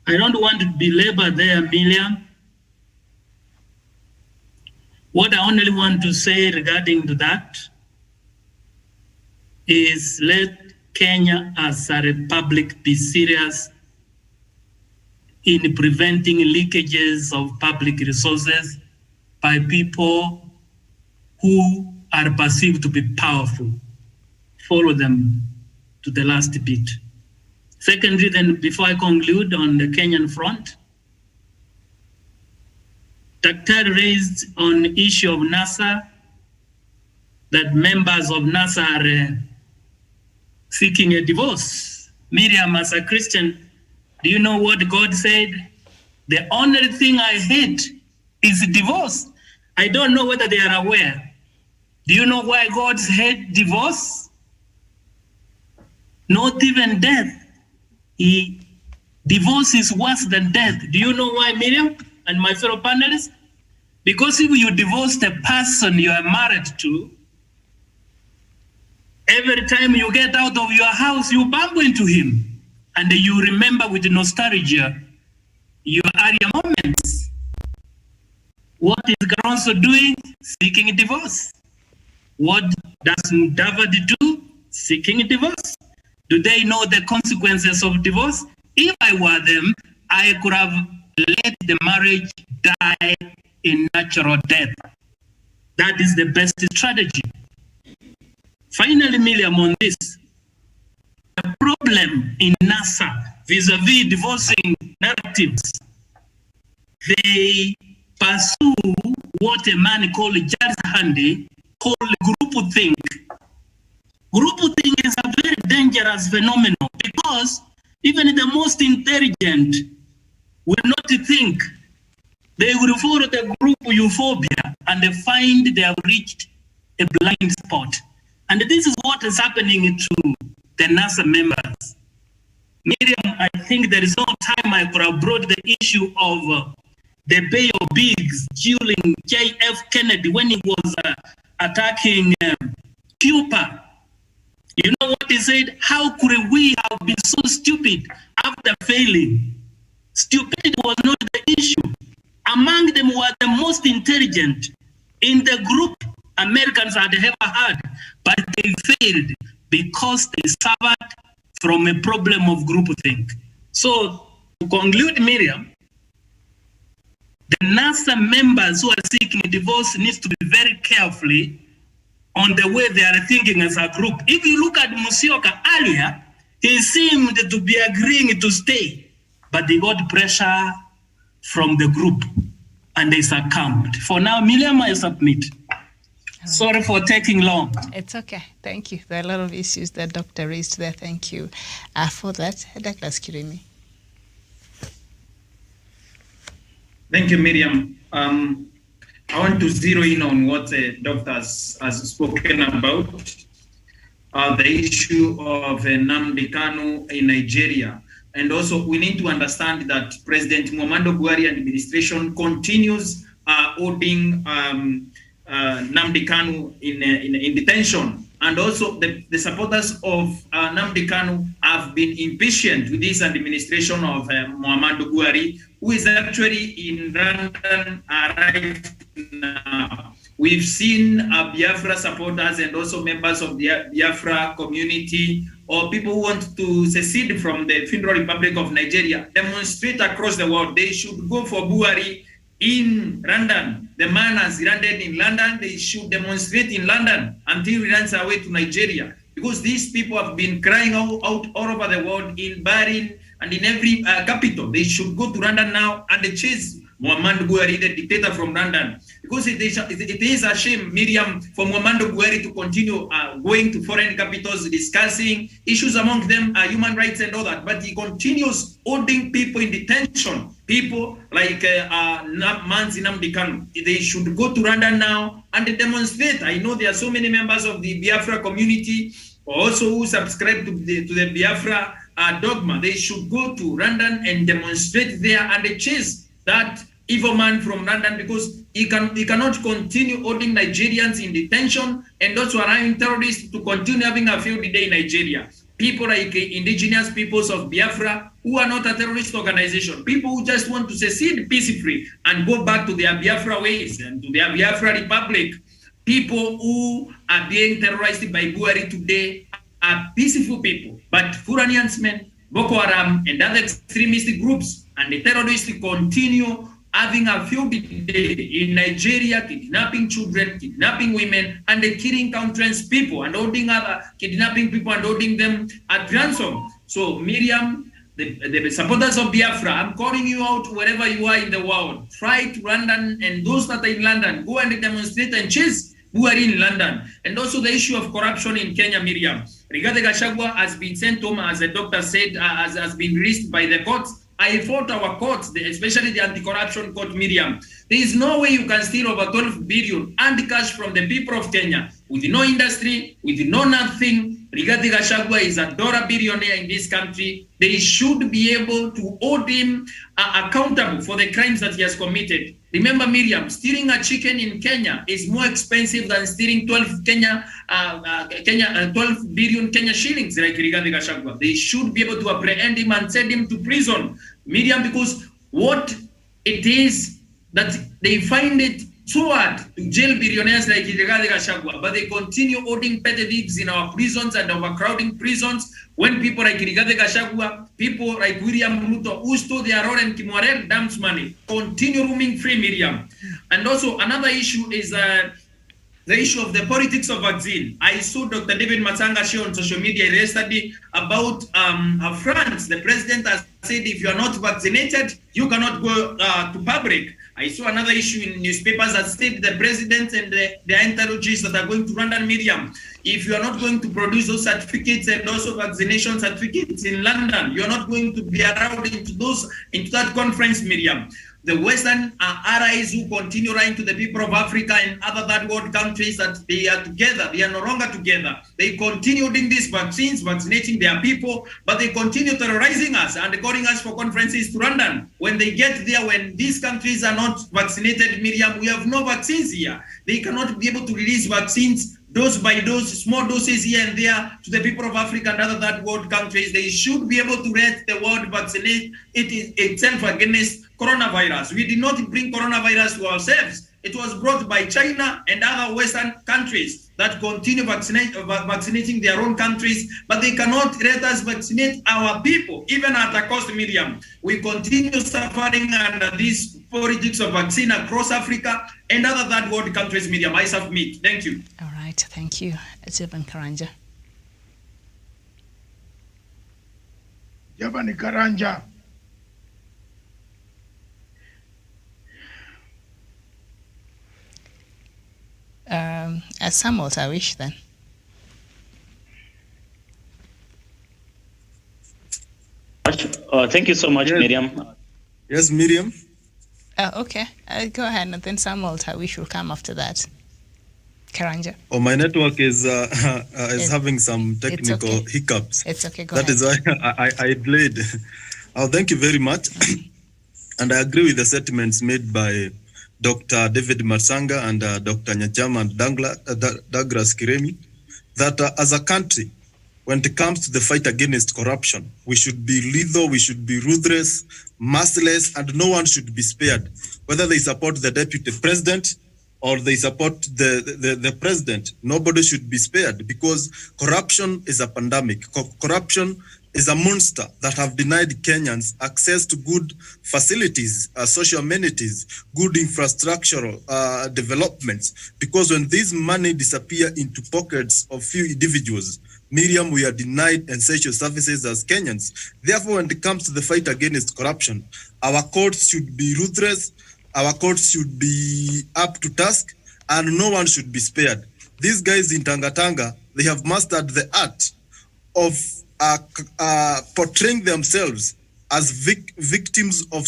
I don't want to belabor there, Miriam. What I only want to say regarding to that is let Kenya as a republic be serious in preventing leakages of public resources by people who are perceived to be powerful. Follow them to the last bit. Secondly, then, before I conclude on the Kenyan front, Dr. raised on issue of NASA that members of NASA are seeking a divorce. Miriam, as a Christian, do you know what God said? The only thing I hate is divorce. I don't know whether they are aware. Do you know why God hate divorce? Not even death. Divorce is worse than death. Do you know why, Miriam and my fellow panelists? Because if you divorce the person you are married to, every time you get out of your house, you bump into him. And you remember with nostalgia your earlier moments. What is Garonso doing? Seeking divorce. What does Mudavadi do? Seeking divorce. Do they know the consequences of divorce? If I were them, I could have let the marriage die in natural death. That is the best strategy. Finally, Miriam, on this, the problem in NASA vis-a-vis divorcing narratives, they pursue what a man called Charles Handy called groupthink. Groupthink is a very dangerous phenomenon because even the most intelligent will not think. They will follow the group euphoria and they find they have reached a blind spot. And this is what is happening to the NASA members. Miriam, I think there is no time I could have brought the issue of the Bay of Pigs during J.F. Kennedy when he was attacking Cuba. You know what he said? How could we have been so stupid after failing? Stupidity was not the issue. Among them were the most intelligent in the group Americans had ever had, but they failed because they suffered from a problem of groupthink. So, to conclude, Miriam, the NASA members who are seeking divorce needs to be very carefully on the way they are thinking as a group. If you look at Musyoka earlier, he seemed to be agreeing to stay, but they got pressure from the group and they succumbed. For now, Miriam, I submit. Sorry for taking long. It's okay. Thank you. There are a lot of issues that Doctor raised there. Thank you for that. Douglas Kirimi. Thank you, Miriam. I want to zero in on what the doctor has spoken about, the issue of Nnamdi Kanu in Nigeria. And also we need to understand that President Muhammadu Buhari administration continues holding Nnamdi Kanu in detention. And also the supporters of Nnamdi Kanu have been impatient with this administration of Muhammadu Buhari, who is actually in London right now. We've seen Biafra supporters and also members of the Biafra community or people who want to secede from the Federal Republic of Nigeria demonstrate across the world. They should go for Buhari in London. The man has landed in London. They should demonstrate in London until he runs away to Nigeria. Because these people have been crying out all over the world in Bahrain and in every capital. They should go to London now and they chase Muhammadu Buhari, the dictator from London. Because it is a shame, Miriam, for Muhammadu Buhari to continue going to foreign capitals, discussing issues among them, human rights and all that. But he continues holding people in detention. People like Manzi Nnamdi Kanu. They should go to London now and demonstrate. I know there are so many members of the Biafra community also who subscribe to the Biafra dogma. They should go to London and demonstrate there and they chase that evil man from London, because he cannot continue holding Nigerians in detention and also allowing terrorists to continue having a field day in Nigeria. People like indigenous peoples of Biafra who are not a terrorist organization, people who just want to secede peacefully and go back to their Biafra ways and to their Biafra republic. People who are being terrorized by Buhari today are peaceful people, but Fulanians men, Boko Haram and other extremist groups and the terrorists continue having a field day in Nigeria, kidnapping children, kidnapping women, and killing countless people and holding other kidnapping people and holding them at ransom. So Miriam, the supporters of Biafra, I'm calling you out wherever you are in the world. Try to London, and those that are in London, go and demonstrate and chase Buhari in London. And also the issue of corruption in Kenya, Miriam. Rigathi Gachagua has been sent home, as the doctor said, has been released by the courts. I fought our courts, especially the anti-corruption court, Miriam. There is no way you can steal over 12 billion and cash from the people of Kenya with no industry, with no nothing. Rigathi Gachagua is a dollar billionaire in this country. They should be able to hold him accountable for the crimes that he has committed. Remember, Miriam, stealing a chicken in Kenya is more expensive than stealing 12 billion Kenya shillings like Rigathi Gachagua. They should be able to apprehend him and send him to prison, Miriam, because what it is that they find it so hard to jail billionaires like Rigathi Gachagua, but they continue holding petty thieves in our prisons and overcrowding prisons. When people like Rigathi Gachagua, people like William Ruto, who stole their own and Kimwarel dams money, continue roaming free, Miriam. And also another issue is the issue of the politics of vaccine. I saw Dr. David Matsanga share on social media yesterday about France. The president has said if you are not vaccinated, you cannot go to public. I saw another issue in newspapers that said the president and the entourages that are going to London, Miriam, if you are not going to produce those certificates and also vaccination certificates in London, you are not going to be allowed into that conference, Miriam. The Western allies who continue lying to the people of Africa and other third world countries that they are together, they are no longer together. They continue doing these vaccines, vaccinating their people, but they continue terrorizing us and calling us for conferences to London. When they get there, when these countries are not vaccinated, Miriam, we have no vaccines here. They cannot be able to release vaccines dose by dose, small doses here and there to the people of Africa and other third world countries. They should be able to let the world vaccinate itself against coronavirus. We did not bring coronavirus to ourselves. It was brought by China and other Western countries that continue vaccinating their own countries, but they cannot let us vaccinate our people, even at a cost, Miriam. We continue suffering under this politics of vaccine across Africa and other third world countries, Miriam. I submit. Thank you. All right, thank you. Javan Karanja. Javan Karanja. Samuel, I wish then. Thank you so much, Yes. Miriam. Yes, Miriam. Okay, go ahead, and then Samuel, I wish will come after that. Karanja. Oh, my network is having some technical hiccups. It's okay. Go ahead. That is why I delayed. Oh, thank you very much. And I agree with the sentiments made by Dr. David Masanga and Dr. Nyachama and Douglas Kiremi, that as a country, when it comes to the fight against corruption, we should be lethal, we should be ruthless, merciless, and no one should be spared. Whether they support the deputy president or they support the president, nobody should be spared, because corruption is a pandemic. Corruption is a monster that have denied Kenyans access to good facilities, social amenities, good infrastructural developments. Because when this money disappear into pockets of few individuals, Miriam, we are denied essential services as Kenyans. Therefore, when it comes to the fight against corruption, our courts should be ruthless, our courts should be up to task, and no one should be spared. These guys in Tanga, they have mastered the art of portraying themselves as victims of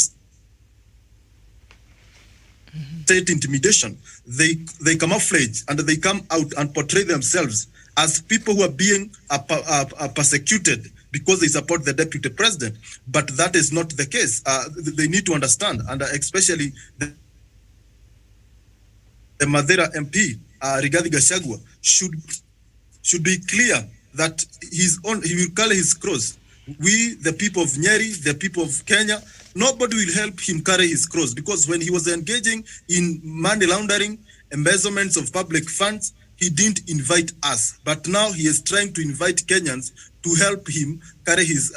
state intimidation. They camouflage and they come out and portray themselves as people who are being persecuted because they support the deputy president. But that is not the case. They need to understand, and especially the Madeira MP, Rigathi Gachagua, should be clear that he will carry his cross. We, the people of Nyeri, the people of Kenya, nobody will help him carry his cross, because when he was engaging in money laundering, embezzlements of public funds, he didn't invite us. But now he is trying to invite Kenyans to help him carry his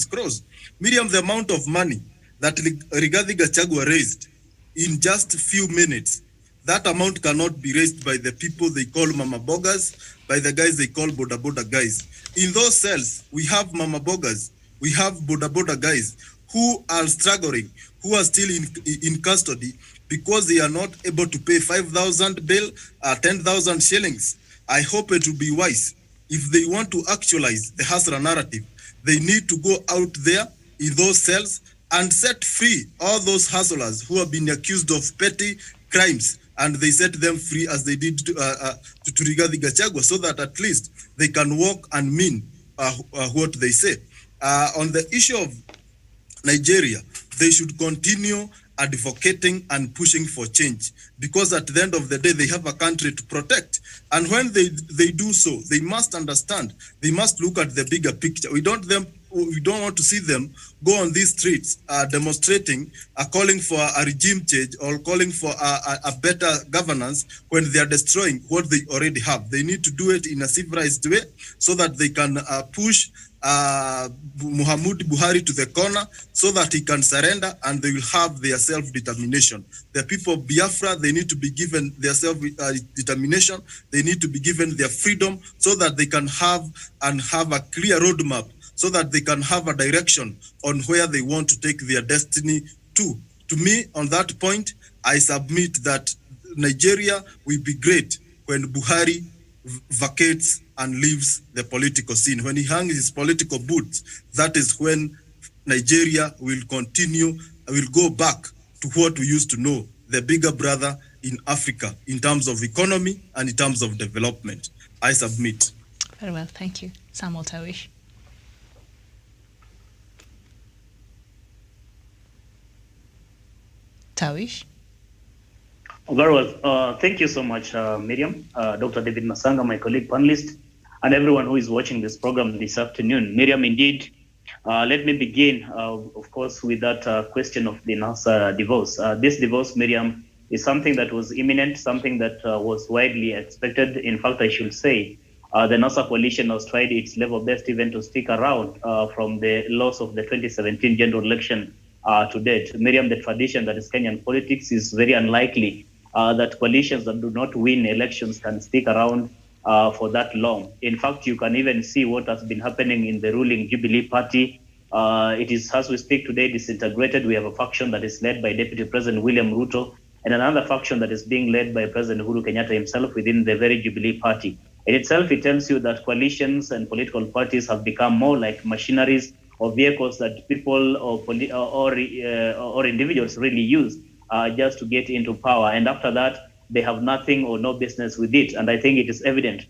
cross. Miriam, the amount of money that Rigathi Gachagua raised in just a few minutes, that amount cannot be raised by the people they call mama bogas, by the guys they call boda boda guys. In those cells, we have mama bogas, we have boda boda guys who are struggling, who are still in custody because they are not able to pay 5,000 bail, 10,000 shillings. I hope it will be wise. If they want to actualize the Hasra narrative, they need to go out there in those cells and set free all those hustlers who have been accused of petty crimes, and they set them free as they did to Rigathi Gachagua, so that at least they can walk and mean what they say. On the issue of Nigeria, they should continue advocating and pushing for change, because at the end of the day, they have a country to protect. And when they do so, they must understand, they must look at the bigger picture. We don't want to see them go on these streets demonstrating, calling for a regime change or calling for a better governance when they are destroying what they already have. They need to do it in a civilized way so that they can push Muhammad Buhari to the corner so that he can surrender and they will have their self-determination. The people of Biafra, they need to be given their self-determination. They need to be given their freedom so that they can have a clear roadmap, so that they can have a direction on where they want to take their destiny to. To me, on that point, I submit that Nigeria will be great when Buhari vacates and leaves the political scene. When he hangs his political boots, that is when Nigeria will go back to what we used to know, the bigger brother in Africa, in terms of economy and in terms of development. I submit. Very well, thank you. Samuel Tawish. Tawish? Very well. Thank you so much, Miriam, Dr. David Masanga, my colleague panelist, and everyone who is watching this program this afternoon. Miriam, indeed, let me begin, of course, with that question of the NASA divorce. This divorce, Miriam, is something that was imminent, something that was widely expected. In fact, I should say, the NASA coalition has tried its level best even to stick around from the loss of the 2017 general election to date. Miriam, the tradition that is Kenyan politics is very unlikely that coalitions that do not win elections can stick around for that long. In fact, you can even see what has been happening in the ruling Jubilee Party. It is, as we speak today, disintegrated. We have a faction that is led by Deputy President William Ruto, and another faction that is being led by President Uhuru Kenyatta himself within the very Jubilee Party. In itself, it tells you that coalitions and political parties have become more like machineries or vehicles that people or individuals really use just to get into power. And after that, they have nothing or no business with it. And I think it is evident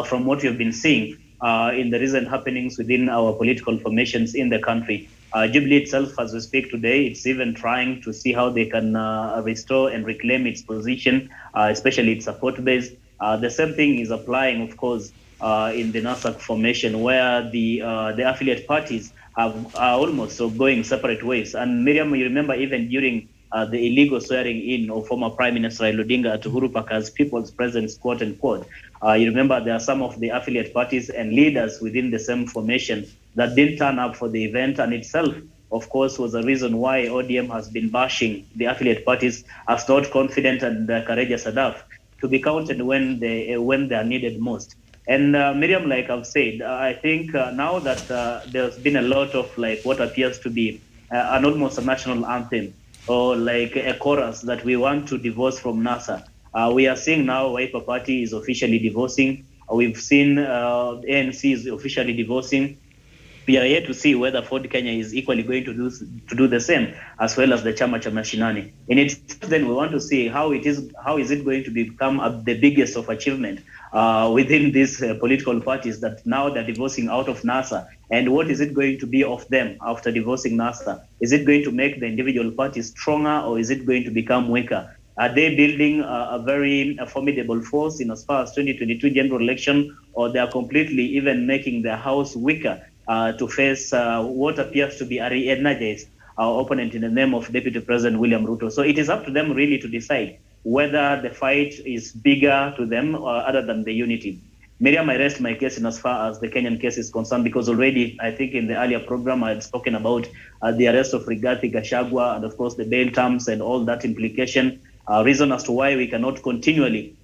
from what we've been seeing in the recent happenings within our political formations in the country. Jubilee itself, as we speak today, it's even trying to see how they can restore and reclaim its position, especially its support base. The same thing is applying, of course, in the NASAC formation, where the affiliate parties are almost going separate ways. And Miriam, you remember even during the illegal swearing in of former Prime Minister Raila Odinga to Uhuru Park as people's president, quote unquote. You remember there are some of the affiliate parties and leaders within the same formation that didn't turn up for the event, and itself, of course, was a reason why ODM has been bashing the affiliate parties as not confident and courageous enough to be counted when they are needed most. And Miriam, like I've said, I think now that there's been a lot of like what appears to be an almost a national anthem or like a chorus that we want to divorce from NASA. We are seeing now Wiper Party is officially divorcing. We've seen ANC is officially divorcing. We are yet to see whether Ford Kenya is equally going to do the same, as well as the Chama cha Mashinani. In it, then we want to see how is it going to become the biggest of achievement within these political parties that now they're divorcing out of NASA, and what is it going to be of them after divorcing NASA? Is it going to make the individual parties stronger, or is it going to become weaker? Are they building a very formidable force in as far as 2022 general election, or they are completely even making their house weaker to face what appears to be a re-energized opponent in the name of Deputy President William Ruto? So it is up to them really to decide whether the fight is bigger to them other than the unity. Miriam, I rest my case in as far as the Kenyan case is concerned, because already I think in the earlier program I had spoken about the arrest of Rigathi Gachagua and of course the bail terms and all that implication, reason as to why we cannot continually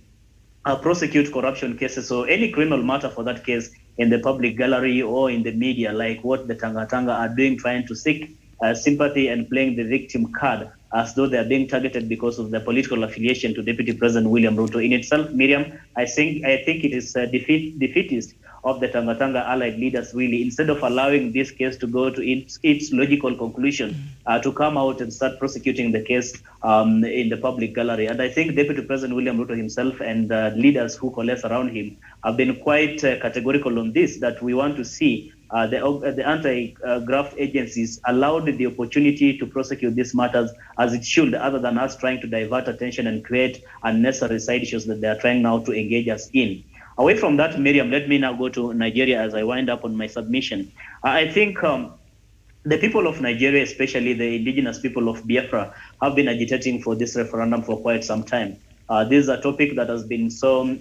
prosecute corruption cases or any criminal matter for that case in the public gallery or in the media, like what the Tanga Tanga are doing, trying to seek sympathy and playing the victim card as though they are being targeted because of their political affiliation to Deputy President William Ruto. In itself, Miriam, I think it is defeatist of the Tanga Tanga allied leaders, really, instead of allowing this case to go to its logical conclusion, to come out and start prosecuting the case in the public gallery. And I think Deputy President William Ruto himself and leaders who coalesce around him have been quite categorical on this, that we want to see the anti-graft agencies allowed the opportunity to prosecute these matters as it should, other than us trying to divert attention and create unnecessary side issues that they are trying now to engage us in. Away from that, Miriam, let me now go to Nigeria as I wind up on my submission. I think the people of Nigeria, especially the indigenous people of Biafra, have been agitating for this referendum for quite some time. This is a topic that has been so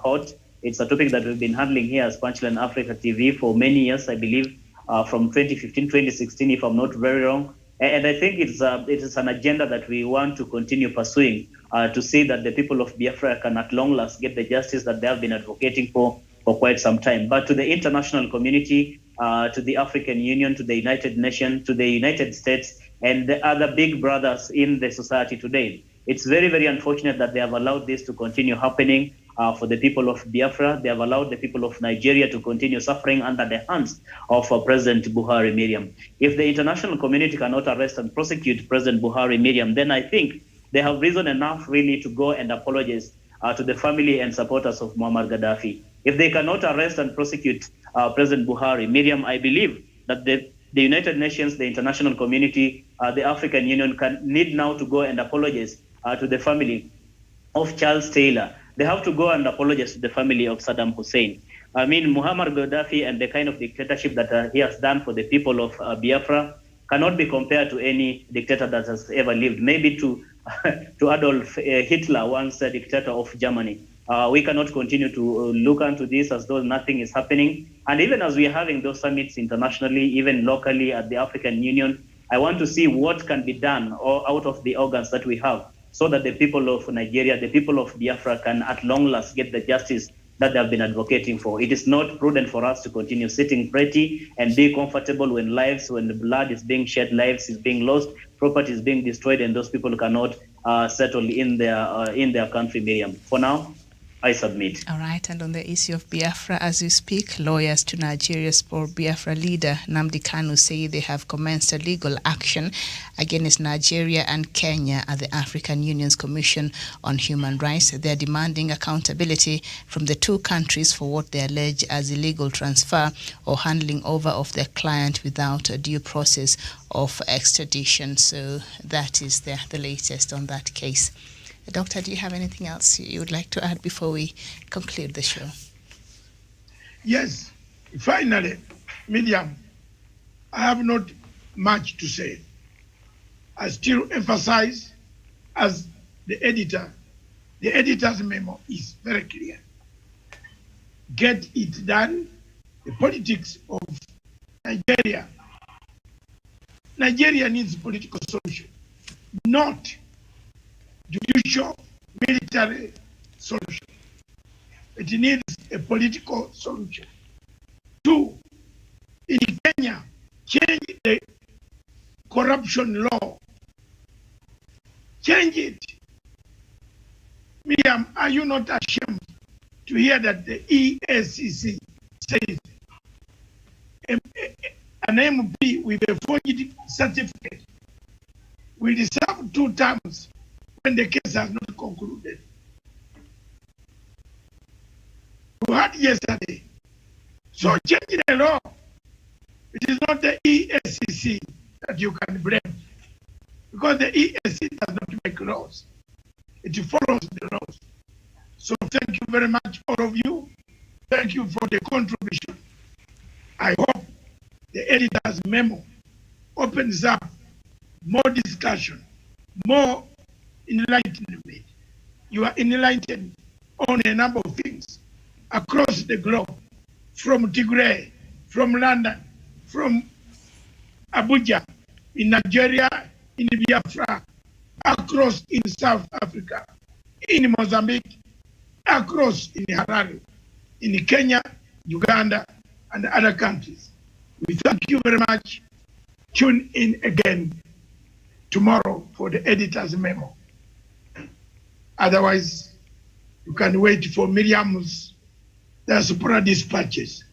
hot. It's a topic that we've been handling here as Punchline Africa TV for many years, I believe, from 2015, 2016, if I'm not very wrong. And I think it is an agenda that we want to continue pursuing to see that the people of Biafra can at long last get the justice that they have been advocating for quite some time. But to the international community, to the African Union, to the United Nations, to the United States, and the other big brothers in the society today, it's very, very unfortunate that they have allowed this to continue happening. For the people of Biafra, they have allowed the people of Nigeria to continue suffering under the hands of President Buhari, Miriam. If the international community cannot arrest and prosecute President Buhari, Miriam, then I think they have reason enough really to go and apologize to the family and supporters of Muammar Gaddafi. If they cannot arrest and prosecute President Buhari, Miriam, I believe that the United Nations, the international community, the African Union need now to go and apologize to the family of Charles Taylor. They have to go and apologize to the family of Saddam Hussein. I mean, Muammar Gaddafi and the kind of dictatorship that he has done for the people of Biafra cannot be compared to any dictator that has ever lived. Maybe to Adolf Hitler, once a dictator of Germany. We cannot continue to look into this as though nothing is happening. And even as we are having those summits internationally, even locally at the African Union, I want to see what can be done out of the organs that we have, so that the people of Nigeria, the people of Biafra can at long last get the justice that they have been advocating for. It is not prudent for us to continue sitting pretty and be comfortable when the blood is being shed, lives is being lost, property is being destroyed, and those people cannot settle in their country, Miriam. For now, I submit. All right, and on the issue of Biafra, as we speak, lawyers to Nigeria's poor Biafra leader Nnamdi Kanu say they have commenced a legal action against Nigeria and Kenya at the African Union's Commission on Human Rights. They are demanding accountability from the two countries for what they allege as illegal transfer or handling over of their client without a due process of extradition. So that is the latest on that case. Doctor, do you have anything else you would like to add before we conclude the show? Yes, finally, Miriam, I have not much to say. I still emphasize, as the editor's memo is very clear. Get it done. The politics of Nigeria. Nigeria needs a political solution, not judicial, military solution. It needs a political solution. 2, in Kenya, change the corruption law. Change it. Miriam, are you not ashamed to hear that the EACC says an MP with a forged certificate will serve 2 terms when the case has not concluded? We had yesterday. So change the law. It is not the EACC that you can blame, because the EACC does not make laws. It follows the laws. So thank you very much, all of you. Thank you for the contribution. I hope the editor's memo opens up more discussion, more enlightenment. You are enlightened on a number of things across the globe, from Tigray, from London, from Abuja, in Nigeria, in Biafra, across in South Africa, in Mozambique, across in Harare, in Kenya, Uganda, and other countries. We thank you very much. Tune in again tomorrow for the editor's memo. Otherwise, you can wait for Miriam's diaspora dispatches.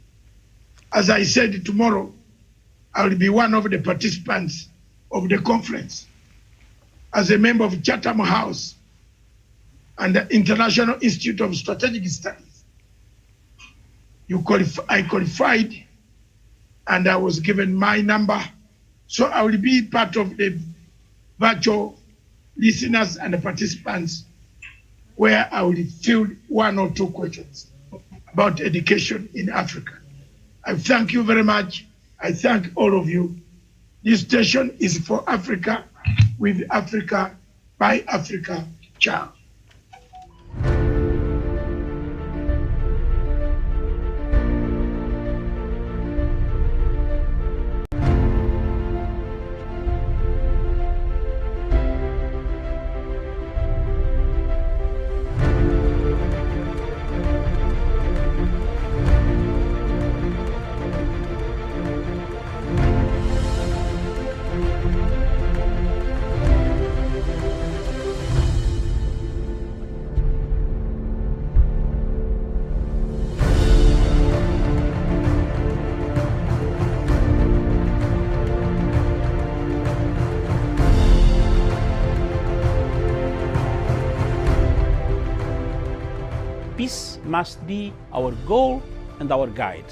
As I said, tomorrow, I will be one of the participants of the conference as a member of Chatham House and the International Institute of Strategic Studies. I qualified and I was given my number. So I will be part of the virtual listeners and the participants where I will field 1 or 2 questions about education in Africa. I thank you very much. I thank all of you. This station is for Africa, with Africa, by Africa. Ciao. Peace must be our goal and our guide.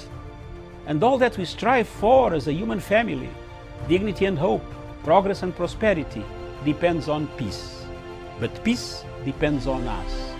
And all that we strive for as a human family, dignity and hope, progress and prosperity, depends on peace. But peace depends on us.